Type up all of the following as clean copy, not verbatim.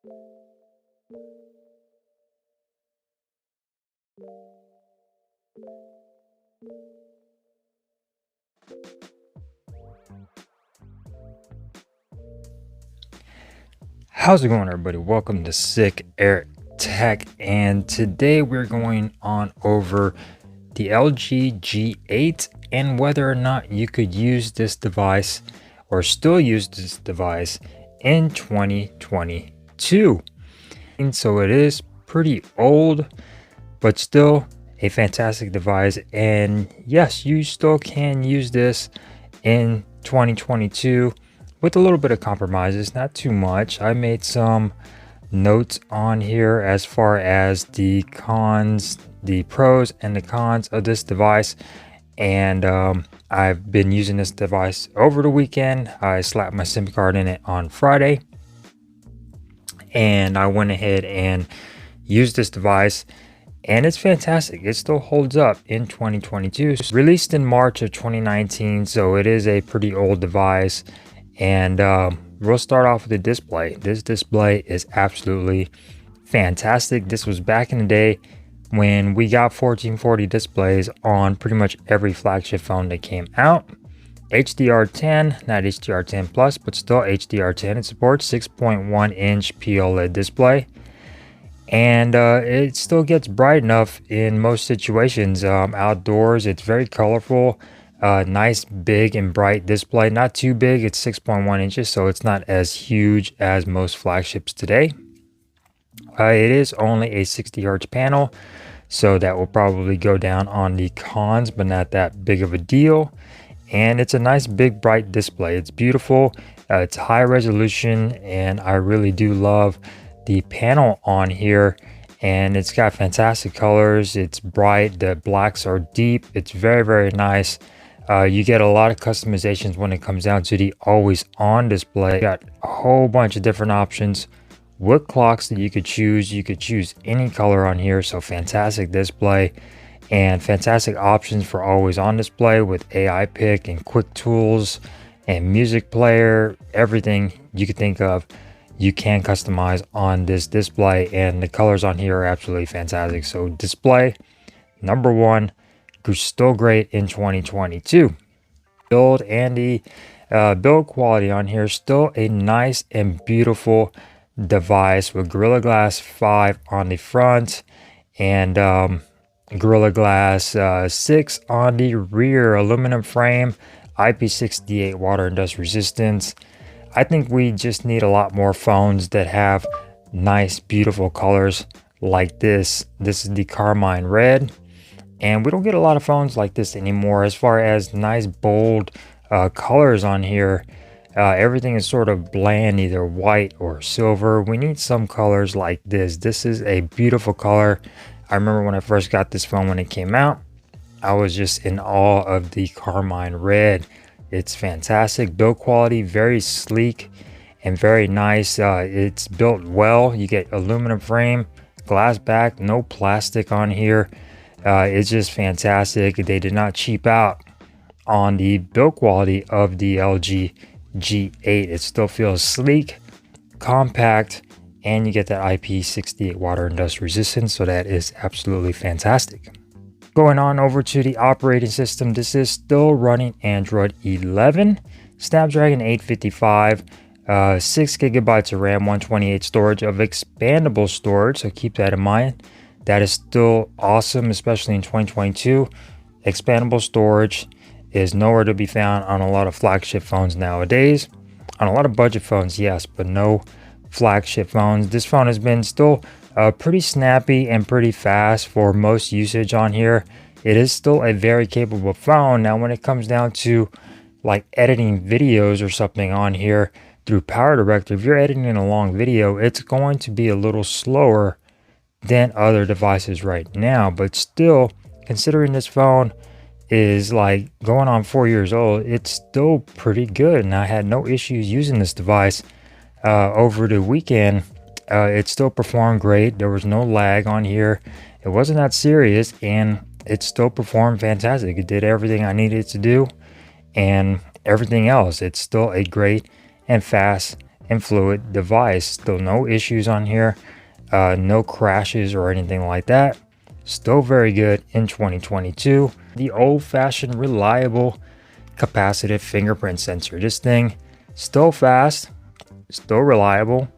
How's it going, everybody? Welcome to Sick Air Tech, and today we're going on over the LG G8 and whether or not you could use this device or still use this device in 2022. And so it is pretty old, but still a fantastic device. And yes, you still can use this in 2022 with a little bit of compromises, not too much. I made some notes on here as far as the cons, the pros and the cons of this device. And I've been using this device over the weekend. I slapped my SIM card in it on Friday, and I went ahead and used this device, and it's fantastic. It still holds up in 2022. Released in March of 2019, so it is a pretty old device. And we'll start off with the display. This display is absolutely fantastic. This was back in the day when we got 1440 displays on pretty much every flagship phone that came out. HDR10, not HDR10 Plus, but still HDR10. It supports 6.1 inch POLED display. And it still gets bright enough in most situations. Outdoors, it's very colorful. Nice big and bright display, not too big. It's 6.1 inches, so it's not as huge as most flagships today. It is only a 60 hertz panel, so that will probably go down on the cons, but not that big of a deal. And it's a nice big bright display. It's beautiful. It's high resolution, and I really do love the panel on here. And it's got fantastic colors. It's bright. The blacks are deep. It's very, very nice. You get a lot of customizations when it comes down to the always on display. You got a whole bunch of different options with clocks that you could choose. You could choose any color on here. So fantastic display and fantastic options for always on display with AI pick and quick tools and music player. Everything you could think of, you can customize on this display, and the colors on here are absolutely fantastic. So display number one, still great in 2022. Build and the build quality on here, still a nice and beautiful device with Gorilla Glass 5 on the front and Gorilla Glass 6 on the rear. Aluminum frame, IP68 water and dust resistance. I think we just need a lot more phones that have nice, beautiful colors like this. This is the Carmine Red. And we don't get a lot of phones like this anymore as far as nice, bold colors on here. Everything is sort of bland, either white or silver. We need some colors like this. This is a beautiful color. I remember when I first got this phone when it came out, I was just in awe of the Carmine Red. It's fantastic. Build quality, very sleek and very nice. It's built well. You get aluminum frame, glass back, no plastic on here. It's just fantastic. They did not cheap out on the build quality of the LG G8. It still feels sleek, compact, and you get that IP68 water and dust resistance, so that is absolutely fantastic. Going on over to the operating system, this is still running Android 11, Snapdragon 855, 6 gigabytes of RAM, 128 storage of expandable storage, so keep that in mind. That is still awesome, especially in 2022. Expandable storage is nowhere to be found on a lot of flagship phones nowadays. On a lot of budget phones, yes, but no flagship phones. This phone has been still pretty snappy and pretty fast for most usage on here. It is still a very capable phone. Now, when it comes down to like editing videos or something on here through PowerDirect, if you're editing a long video, it's going to be a little slower than other devices right now. But still, considering this phone is like going on 4 years old, it's still pretty good. And I had no issues using this device over the weekend. It still performed great. There was no lag on here. It wasn't that serious, and it still performed fantastic. It did everything I needed to do and everything else. It's still a great and fast and fluid device. Still no issues on here, no crashes or anything like that. Still very good in 2022. The old-fashioned reliable capacitive fingerprint sensor. This thing still fast, still reliable,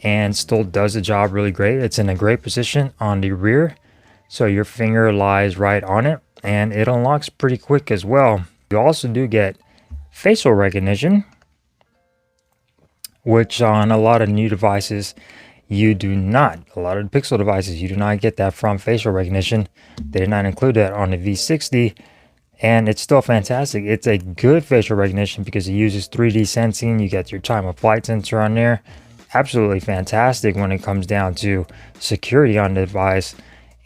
and still does the job really great. It's in a great position on the rear, so your finger lies right on it, and it unlocks pretty quick as well. You also do get facial recognition, which on a lot of new devices you do not. A lot of the Pixel devices, you do not get that from facial recognition. They did not include that on the V60, and it's still fantastic. It's a good facial recognition because it uses 3D sensing. You get your time of flight sensor on there. Absolutely fantastic when it comes down to security on the device.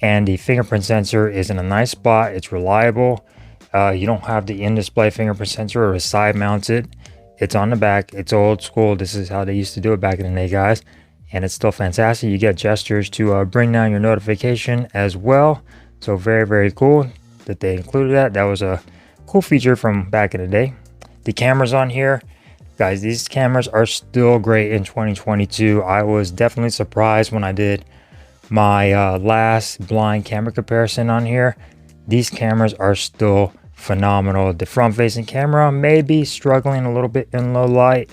And the fingerprint sensor is in a nice spot. It's reliable. You don't have the in-display fingerprint sensor or side mounted. It's on the back. It's old school. This is how they used to do it back in the day, guys. And it's still fantastic. You get gestures to bring down your notification as well. So very, very cool that they included that. That was a cool feature from back in the day. The cameras on here, guys, these cameras are still great in 2022. I was definitely surprised when I did my last blind camera comparison on here. These cameras are still phenomenal. The front-facing camera may be struggling a little bit in low light,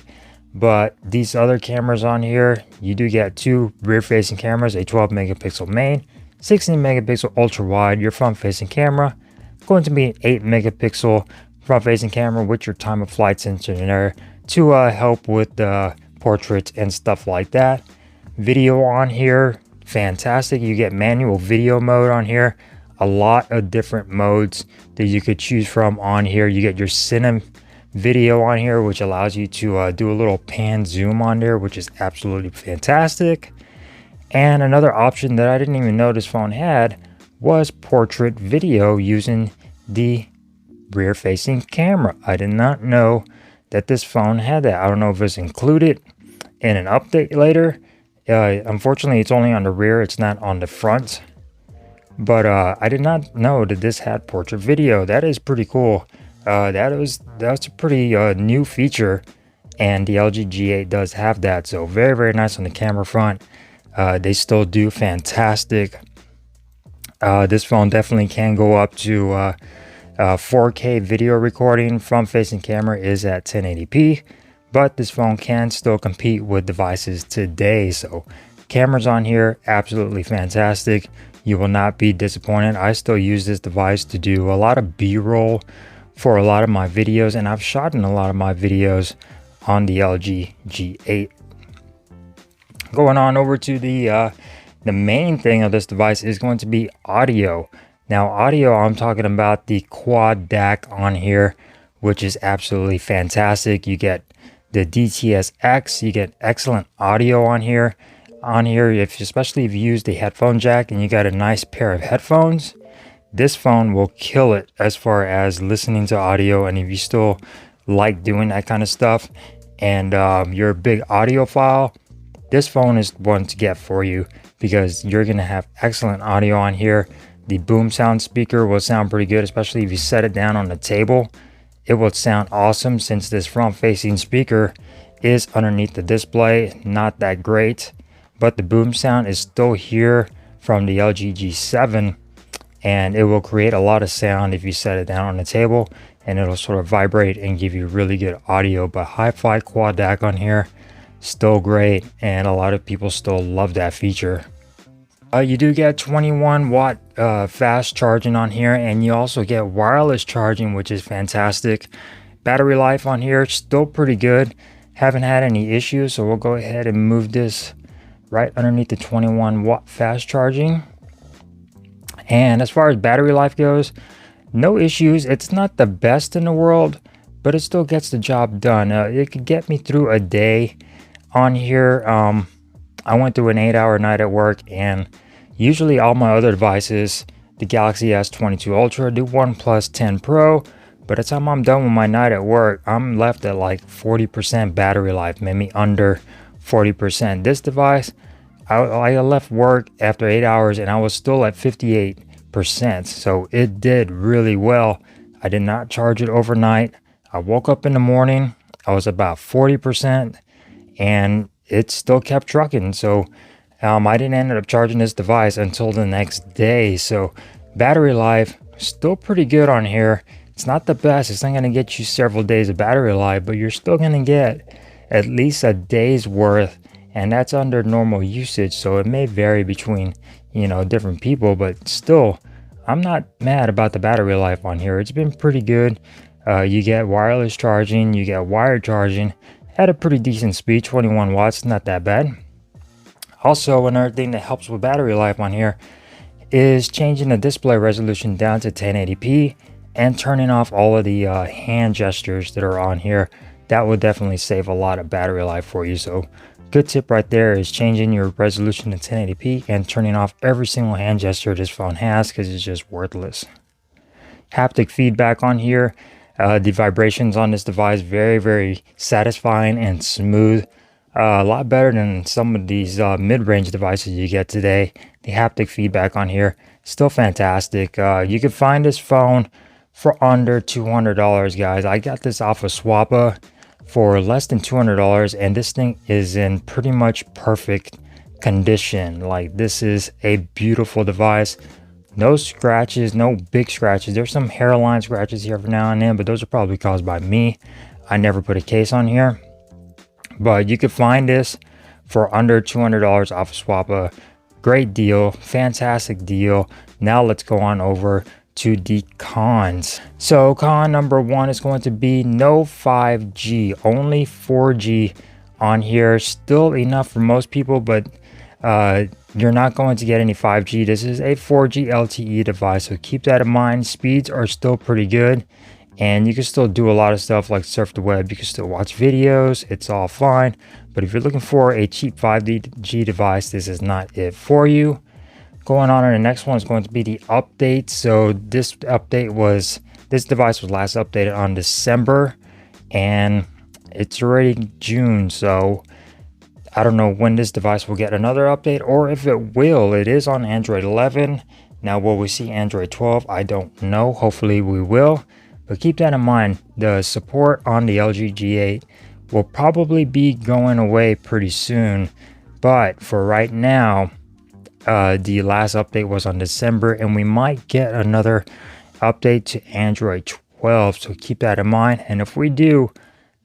but these other cameras on here, you do get two rear-facing cameras, a 12 megapixel main, 16 megapixel ultra wide. Your front-facing camera going to be an 8 megapixel front-facing camera with your time of flight sensor in there to help with the portraits and stuff like that. Video on here, fantastic. You get manual video mode on here. A lot of different modes that you could choose from on here. You get your cine video on here, which allows you to do a little pan zoom on there, which is absolutely fantastic. And another option that I didn't even know this phone had was portrait video using the rear facing camera. I did not know that this phone had that. I don't know if it's included in an update later. Unfortunately, it's only on the rear, it's not on the front. But I did not know that this had portrait video. That is pretty cool. That's a pretty new feature, and the LG G8 does have that. So very, very nice on the camera front. They still do fantastic. This phone definitely can go up to 4K video recording. Front-facing camera is at 1080p, but this phone can still compete with devices today. So cameras on here, absolutely fantastic. You will not be disappointed. I still use this device to do a lot of B-roll for a lot of my videos, and I've shot in a lot of my videos on the LG G8. Going on over to the main thing of this device is going to be audio. Now audio, I'm talking about the quad DAC on here, which is absolutely fantastic. You get the DTS-X, you get excellent audio on here. Especially if you use the headphone jack and you got a nice pair of headphones, this phone will kill it as far as listening to audio. And if you still like doing that kind of stuff and you're a big audiophile, this phone is one to get for you because you're gonna have excellent audio on here. The boom sound speaker will sound pretty good, especially if you set it down on the table. It will sound awesome since this front facing speaker is underneath the display. Not that great, but the boom sound is still here from the LG G7, and it will create a lot of sound if you set it down on the table, and it'll sort of vibrate and give you really good audio. But hi-fi quad DAC on here, still great, and a lot of people still love that feature. You do get 21 watt fast charging on here, and you also get wireless charging, which is fantastic. Battery life on here, still pretty good. Haven't had any issues, so we'll go ahead and move this right underneath the 21 watt fast charging. And as far as battery life goes, no issues. It's not the best in the world, but it still gets the job done. It could get me through a day on here. I went through an 8-hour night at work, and usually all my other devices, the Galaxy S22 Ultra, the OnePlus 10 Pro, by the time I'm done with my night at work, I'm left at like 40% battery life, maybe under 40%. This device, I left work after 8 hours and I was still at 58%. So it did really well. I did not charge it overnight. I woke up in the morning, I was about 40%, and it still kept trucking. So I didn't end up charging this device until the next day. So battery life still pretty good on here. It's not the best. It's not going to get you several days of battery life, but you're still going to get at least a day's worth, and that's under normal usage. So it may vary between, different people, but still, I'm not mad about the battery life on here. It's been pretty good. You get wireless charging, you get wired charging at a pretty decent speed, 21 watts, not that bad. Also, another thing that helps with battery life on here is changing the display resolution down to 1080p and turning off all of the hand gestures that are on here. That would definitely save a lot of battery life for you. So good tip right there is changing your resolution to 1080p and turning off every single hand gesture this phone has, because it's just worthless. Haptic feedback on here. The vibrations on this device, very, very satisfying and smooth. A lot better than some of these mid-range devices you get today. The haptic feedback on here, still fantastic. You can find this phone for under $200, guys. I got this off of Swappa for less than $200, and this thing is in pretty much perfect condition. Like, this is a beautiful device. No scratches, no big scratches. There's some hairline scratches here every now and then, but those are probably caused by me. I never put a case on here. But you can find this for under $200 off of Swappa. Great deal, fantastic deal. Now let's go on over to the cons. So con number one is going to be no 5G, only 4G on here. Still enough for most people, but you're not going to get any 5G. This is a 4G LTE device, so keep that in mind. Speeds are still pretty good, and you can still do a lot of stuff like surf the web. You can still watch videos. It's all fine. But if you're looking for a cheap 5G device, this is not it for you. Going on to the next one is going to be the update. So this device was last updated on December, and it's already June. So I don't know when this device will get another update, or if it will. It is on Android 11. Now, will we see Android 12? I don't know. Hopefully we will. But keep that in mind. The support on the LG G8 will probably be going away pretty soon. But for right now, the last update was on December, and we might get another update to Android 12. So keep that in mind. And if we do,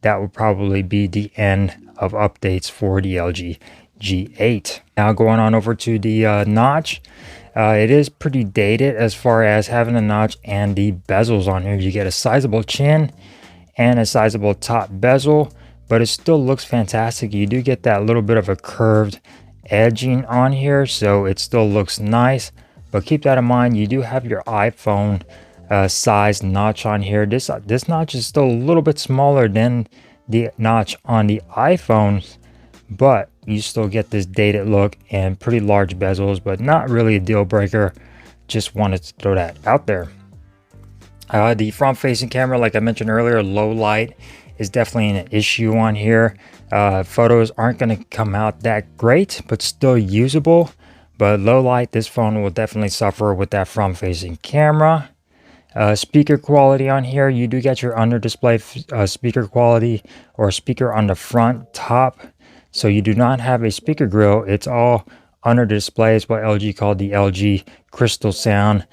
that would probably be the end of updates for the LG G8. Now going on over to the notch. It is pretty dated as far as having a notch and the bezels on here. You get a sizable chin and a sizable top bezel, but it still looks fantastic. You do get that little bit of a curved edging on here, so it still looks nice. But keep that in mind, you do have your iPhone size notch on here. This notch is still a little bit smaller than the notch on the iPhones, but you still get this dated look and pretty large bezels, but not really a deal breaker. Just wanted to throw that out there. The front facing camera, like I mentioned earlier, low light is definitely an issue on here. Photos aren't going to come out that great, but still usable. But low light, this phone will definitely suffer with that front facing camera. Speaker quality on here, you do get your under display speaker quality, or speaker on the front top. So you do not have a speaker grill. It's all under display. It's what LG called the LG Crystal Sound.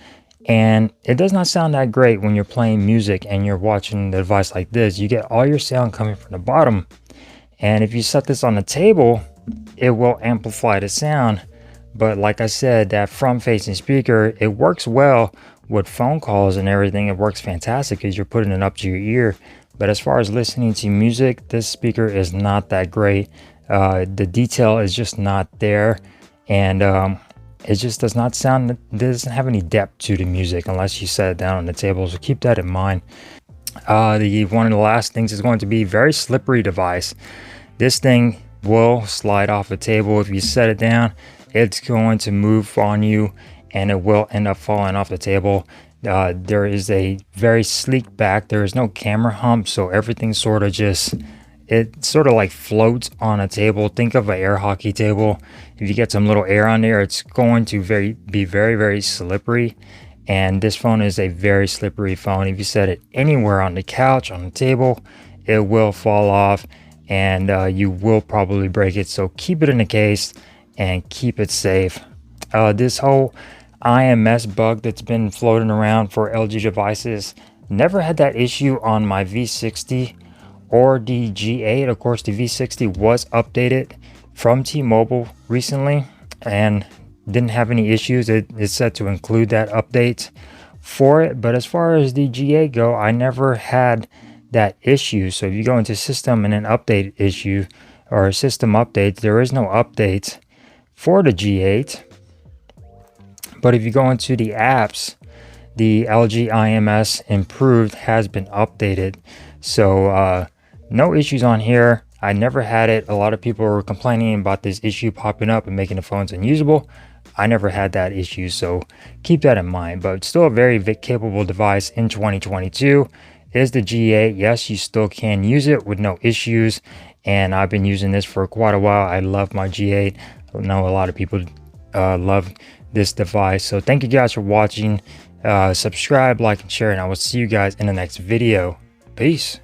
And it does not sound that great when you're playing music and you're watching the device like this. You get all your sound coming from the bottom. And if you set this on the table, it will amplify the sound. But like I said, that front-facing speaker, it works well with phone calls and everything. It works fantastic because you're putting it up to your ear. But as far as listening to music, this speaker is not that great. The detail is just not there, and it just does not sound, it doesn't have any depth to the music unless you set it down on the table. So keep that in mind. One of the last things is going to be very slippery device. This thing will slide off the table if you set it down. It's going to move on you, and it will end up falling off the table. There is a very sleek back. There is no camera hump, so everything sort of just, it sort of like floats on a table. Think of an air hockey table. If you get some little air on there, it's going to be very, very slippery. And this phone is a very slippery phone. If you set it anywhere on the couch, on the table, it will fall off. and you will probably break it. So keep it in a case and keep it safe. This whole IMS bug that's been floating around for LG devices, never had that issue on my V60 or the G8. Of course, the V60 was updated from T-Mobile recently and didn't have any issues. It is set to include that update for it. But as far as the G8 go, I never had that issue. So if you go into system and an update issue or system update, there is no update for the G8. But if you go into the apps, the LG IMS improved has been updated. So no issues on here. I never had it. A lot of people were complaining about this issue popping up and making the phones unusable. I never had that issue, so keep that in mind. But still a very capable device in 2022 is the G8. Yes, you still can use it with no issues, and I've been using this for quite a while. I love my G8. I know a lot of people love this device. So thank you guys for watching. Subscribe, like, and share, and I will see you guys in the next video. Peace.